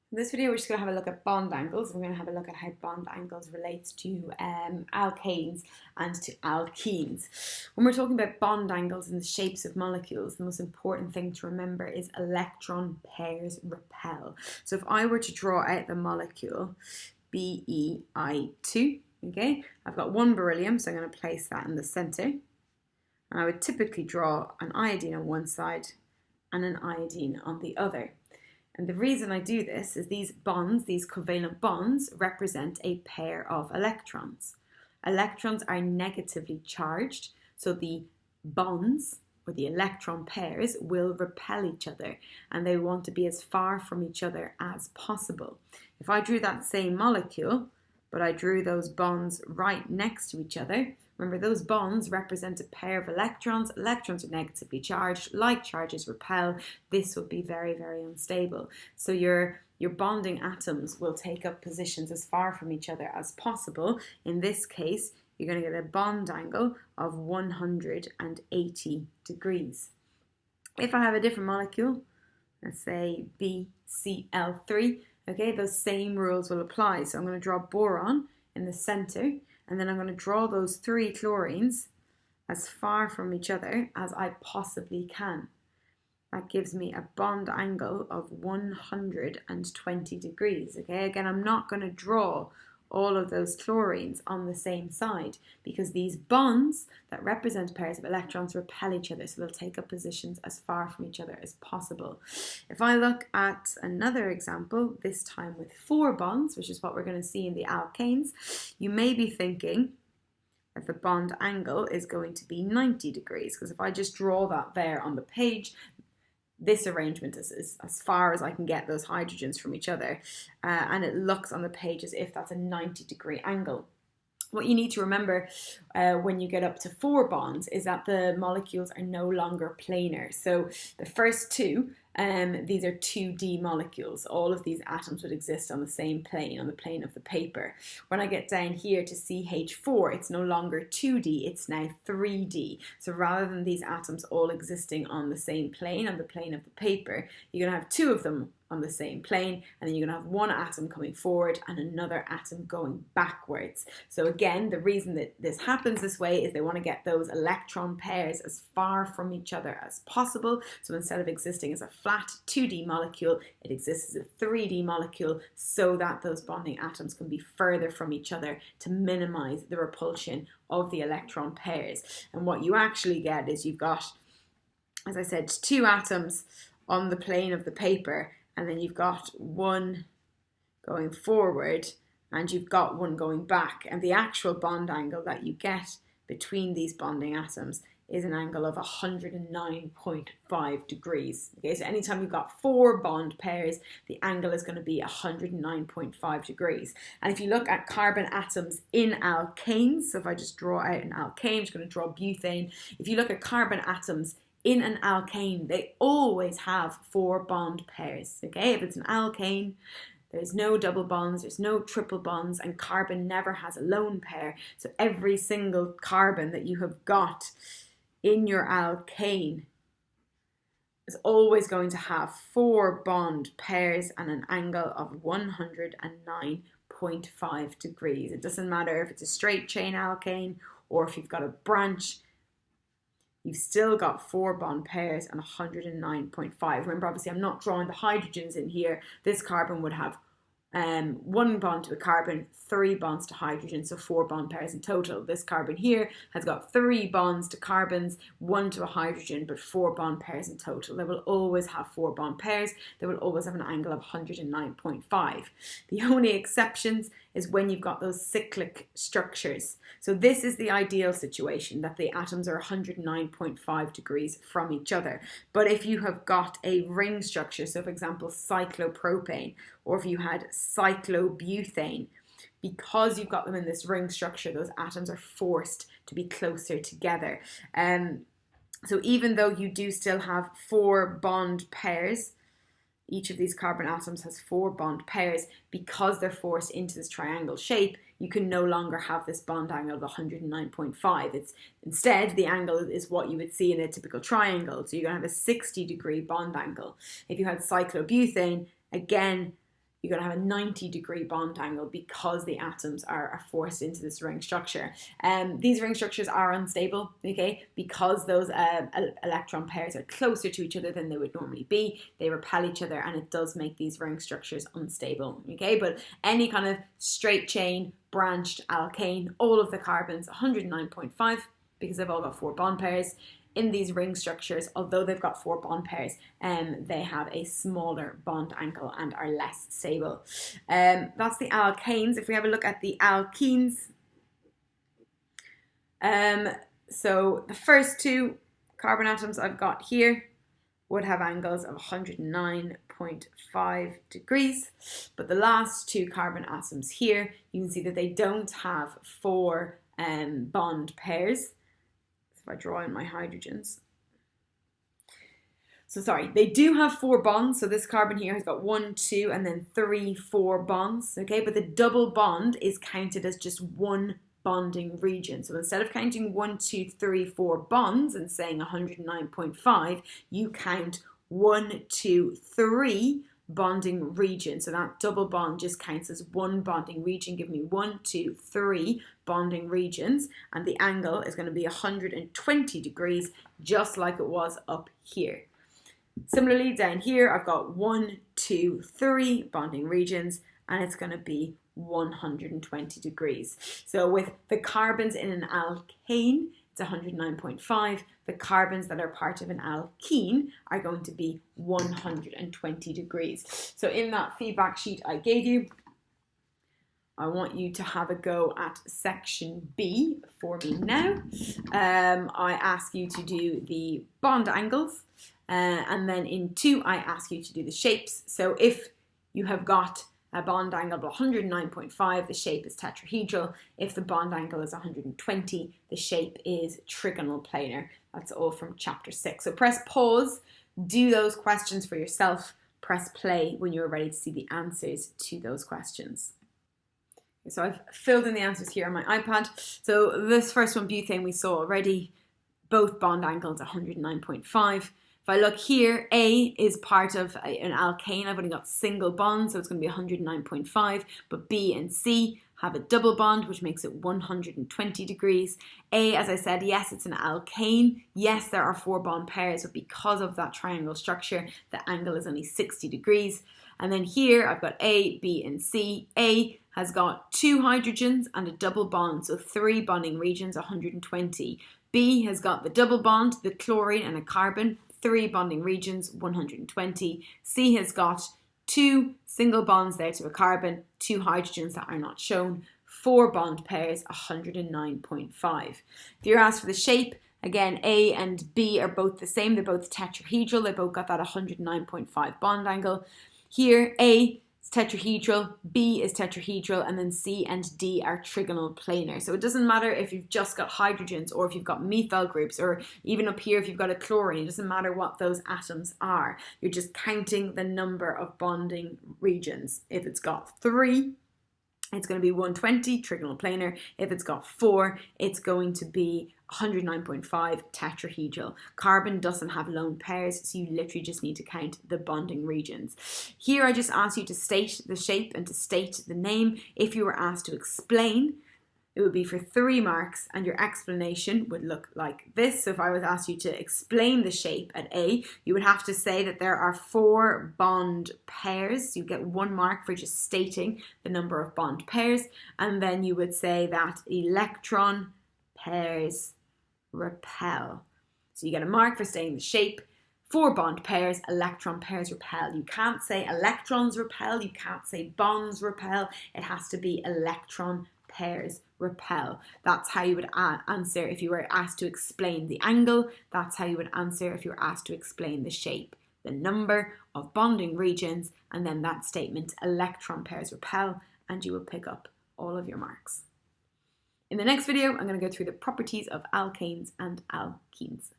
In this video, we're just going to have a look at bond angles. We're going to have a look at how bond angles relates to alkanes and to alkenes. When we're talking about bond angles and the shapes of molecules, the most important thing to remember is electron pairs repel. So if I were to draw out the molecule BeI2, okay, I've got one beryllium, so I'm going to place that in the center. And I would typically draw an iodine on one side and an iodine on the other. And the reason I do this is these bonds, these covalent bonds, represent a pair of electrons. Electrons are negatively charged, so the bonds, or the electron pairs, will repel each other, and they want to be as far from each other as possible. If I drew that same molecule, but I drew those bonds right next to each other, remember, those bonds represent a pair of electrons. Electrons are negatively charged. Like charges repel. This would be very, very unstable. So your bonding atoms will take up positions as far from each other as possible. In this case, you're going to get a bond angle of 180 degrees. If I have a different molecule, let's say BCl3, okay, those same rules will apply. So I'm going to draw boron in the center, and then I'm going to draw those three chlorines as far from each other as I possibly can. That gives me a bond angle of 120 degrees. Okay, again, I'm not going to draw all of those chlorines on the same side because these bonds that represent pairs of electrons repel each other, so they'll take up positions as far from each other as possible. If I look at another example, this time with 4 bonds, which is what we're going to see in the alkanes, you may be thinking that the bond angle is going to be 90 degrees, because if I just draw that there on the page, this arrangement is as far as I can get those hydrogens from each other, and it looks on the page as if that's a 90-degree angle. What you need to remember when you get up to 4 bonds is that the molecules are no longer planar. So the first two, these are 2D molecules. All of these atoms would exist on the same plane, on the plane of the paper. When I get down here to CH4, it's no longer 2D, it's now 3D. So rather than these atoms all existing on the same plane, on the plane of the paper, you're going to have 2 of them on the same plane, and then you're going to have one atom coming forward and another atom going backwards. So again, the reason that this happens this way is they want to get those electron pairs as far from each other as possible. So instead of existing as a flat 2D molecule, it exists as a 3D molecule, so that those bonding atoms can be further from each other to minimize the repulsion of the electron pairs. And what you actually get is you've got, as I said, 2 atoms on the plane of the paper, and then you've got one going forward and you've got one going back. And the actual bond angle that you get between these bonding atoms is an angle of 109.5 degrees. Okay, so anytime you've got 4 bond pairs, the angle is going to be 109.5 degrees. And if you look at carbon atoms in alkanes, so if I just draw out an alkane, I'm just going to draw butane. If you look at carbon atoms in an alkane, they always have 4 bond pairs. Okay, if it's an alkane, there's no double bonds, there's no triple bonds, and carbon never has a lone pair. So every single carbon that you have got in your alkane is always going to have 4 bond pairs and an angle of 109.5 degrees. It doesn't matter if it's a straight chain alkane or if you've got a branch, you've still got 4 bond pairs and 109.5. Remember, obviously, I'm not drawing the hydrogens in here. This carbon would have 1 bond to a carbon, 3 bonds to hydrogen, so 4 bond pairs in total. This carbon here has got 3 bonds to carbons, 1 to a hydrogen, but 4 bond pairs in total. They will always have 4 bond pairs. They will always have an angle of 109.5. The only exceptions is when you've got those cyclic structures. So this is the ideal situation, that the atoms are 109.5 degrees from each other. But if you have got a ring structure, so for example cyclopropane, or if you had cyclobutane, because you've got them in this ring structure, those atoms are forced to be closer together. So even though you do still have 4 bond pairs, each of these carbon atoms has 4 bond pairs, because they're forced into this triangle shape, you can no longer have this bond angle of 109.5. It's instead, the angle is what you would see in a typical triangle. So you're going to have a 60-degree bond angle. If you had cyclobutane, again, you're going to have a 90-degree bond angle because the atoms are forced into this ring structure. These ring structures are unstable, okay, because those electron pairs are closer to each other than they would normally be. They repel each other, and it does make these ring structures unstable, okay. But any kind of straight chain, branched alkane, all of the carbons, 109.5, because they've all got 4 bond pairs. In these ring structures, although they've got 4 bond pairs, they have a smaller bond angle and are less stable. That's the alkanes. If we have a look at the alkenes, so the first 2 carbon atoms I've got here would have angles of 109.5 degrees, but the last 2 carbon atoms here, you can see that they don't have 4 bond pairs. If I draw in my hydrogens. So sorry, they do have 4 bonds. So this carbon here has got 1, 2, and then 3, 4 bonds. Okay, but the double bond is counted as just one bonding region. So instead of counting 1, 2, 3, 4 bonds and saying 109.5, you count 1, 2, 3 bonding region. So that double bond just counts as one bonding region. Give me 1, 2, 3 bonding regions, and the angle is going to be 120 degrees, just like it was up here. Similarly, down here, I've got 1, 2, 3 bonding regions, and it's going to be 120 degrees. So with the carbons in an alkane, it's 109.5. The carbons that are part of an alkene are going to be 120 degrees. So in that feedback sheet I gave you, I want you to have a go at section B for me now. I ask you to do the bond angles, and then in 2 I ask you to do the shapes. So if you have got a bond angle of 109.5, the shape is tetrahedral. If the bond angle is 120, the shape is trigonal planar. That's all from chapter 6. So press pause, do those questions for yourself, press play when you're ready to see the answers to those questions. So I've filled in the answers here on my iPad. So this first one, butane, we saw already, both bond angles 109.5. If I look here, A is part of an alkane. I've only got single bonds, so it's going to be 109.5. But B and C have a double bond, which makes it 120 degrees. A, as I said, yes, it's an alkane. Yes, there are 4 bond pairs, but because of that triangle structure, the angle is only 60 degrees. And then here, I've got A, B, and C. A has got 2 hydrogens and a double bond, so 3 bonding regions, 120. B has got the double bond, the chlorine and a carbon, 3 bonding regions, 120. C has got 2 single bonds there to a carbon, 2 hydrogens that are not shown, 4 bond pairs, 109.5. If you're asked for the shape, again, A and B are both the same. They're both tetrahedral. They both got that 109.5 bond angle. Here, A is tetrahedral, B is tetrahedral, and then C and D are trigonal planar. So it doesn't matter if you've just got hydrogens or if you've got methyl groups, or even up here if you've got a chlorine. It doesn't matter what those atoms are. You're just counting the number of bonding regions. If it's got 3, it's going to be 120, trigonal planar. If it's got 4, it's going to be 109.5, tetrahedral. Carbon doesn't have lone pairs, so you literally just need to count the bonding regions. Here I just asked you to state the shape and to state the name. If you were asked to explain, it would be for 3 marks, and your explanation would look like this. So if I was asked you to explain the shape at A, you would have to say that there are 4 bond pairs. You get 1 mark for just stating the number of bond pairs, and then you would say that electron pairs repel. So you get a mark for saying the shape. 4 bond pairs, electron pairs repel. You can't say electrons repel, you can't say bonds repel. It has to be electron pairs repel. That's how you would answer if you were asked to explain the angle. That's how you would answer if you were asked to explain the shape. The number of bonding regions, and then that statement, electron pairs repel, and you will pick up all of your marks. In the next video, I'm going to go through the properties of alkanes and alkenes.